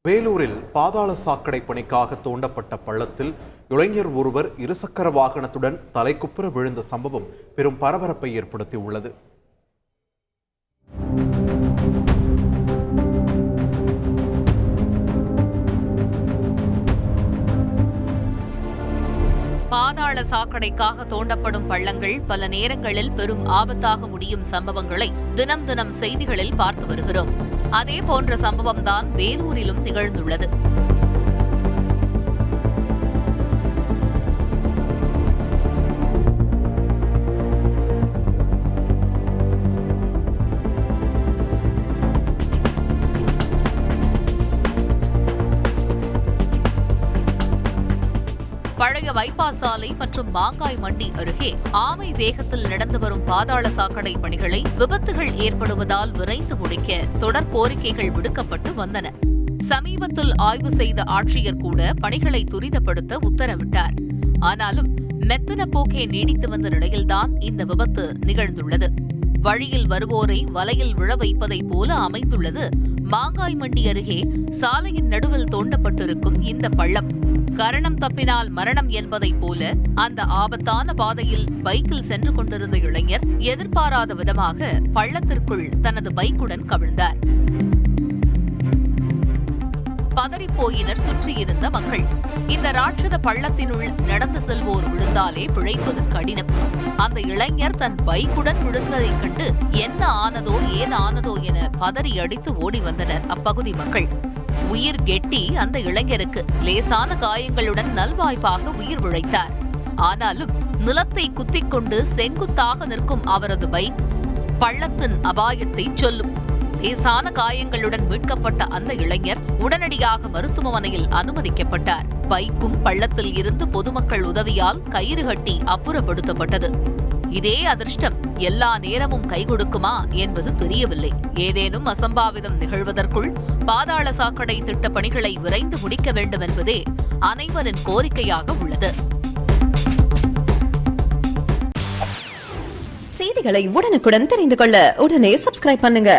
வேலூரில் பாதாள சாக்கடை பணிக்காக தோண்டப்பட்ட பள்ளத்தில் இளைஞர் ஒருவர் இருசக்கர வாகனத்துடன் தலைக்குப்புற விழுந்த சம்பவம் பெரும் பரபரப்பை ஏற்படுத்தியுள்ளது. பாதாள சாக்கடைக்காக தோண்டப்படும் பள்ளங்கள் பல நேரங்களில் பெரும் ஆபத்தாக முடியும் சம்பவங்களை தினம் தினம் செய்திகளில் பார்த்து வருகிறோம். அதே போன்ற சம்பவம்தான் வேலூரிலும் நிகழ்ந்துள்ளது. பழைய பைபாஸ் சாலை மற்றும் மாங்காய் மண்டி அருகே ஆமை வேகத்தில் நடந்து வரும் பாதாள சாக்கடை பணிகளை விபத்துகள் ஏற்படுவதால் விரைந்து முடிக்க தொடர் கோரிக்கைகள் விடுக்கப்பட்டு வந்தன. சமீபத்தில் ஆய்வு செய்த ஆட்சியர் கூட பணிகளை துரிதப்படுத்த உத்தரவிட்டார். ஆனாலும் மெத்தன போக்கே நீடித்து வந்த நிலையில்தான் இந்த விபத்து நிகழ்ந்துள்ளது. வழியில் வருவோரை வலையில் விழ வைப்பதைப் போல அமைந்துள்ளது மாங்காய் மண்டி அருகே சாலையின் நடுவில் தோண்டப்பட்டிருக்கும் இந்த பள்ளம். கரணம் தப்பினால் மரணம் என்பதைப் போல அந்த ஆபத்தான பாதையில் பைக்கில் சென்று கொண்டிருந்த இளைஞர் எதிர்பாராத விதமாக பள்ளத்திற்குள் தனது பைக்குடன் கவிழ்ந்தார். பதறிப்போயினர் சுற்றியிருந்த மக்கள். இந்த ராட்சத பள்ளத்தினுள் நடந்து செல்வோர் விழுந்தாலே பிழைப்பது கடினம். அந்த இளைஞர் தன் பைக்குடன் விழுந்ததைக் கண்டு என்ன ஆனதோ ஏதானதோ என பதறி அடித்து ஓடி வந்தனர் அப்பகுதி மக்கள். உயிர் கெட்டி அந்த இளைஞருக்கு லேசான காயங்களுடன் நல்வாய்ப்பாக உயிர் பிழைத்தார். ஆனாலும் நிலத்தை குத்திக் கொண்டு செங்குத்தாக நிற்கும் அவரது பைக் பள்ளத்தின் அபாயத்தை சொல்லும். லேசான காயங்களுடன் மீட்கப்பட்ட அந்த இளைஞர் உடனடியாக மருத்துவமனையில் அனுமதிக்கப்பட்டார். பைக்கும் பள்ளத்தில் இருந்து பொதுமக்கள் உதவியால் கயிறு கட்டி அப்புறப்படுத்தப்பட்டது. இதே அதிர்ஷ்டம் எல்லா நேரமும் கை கொடுக்குமா என்பது தெரியவில்லை. ஏதேனும் அசம்பாவிதம் நிகழ்வதற்குள் பாதாள சாக்கடை திட்ட பணிகளை விரைந்து முடிக்க வேண்டும் என்பதே அனைவரின் கோரிக்கையாக உள்ளது. செய்திகளை உடனுக்குடன் தெரிந்து கொள்ள உடனே சப்ஸ்கிரைப் பண்ணுங்க.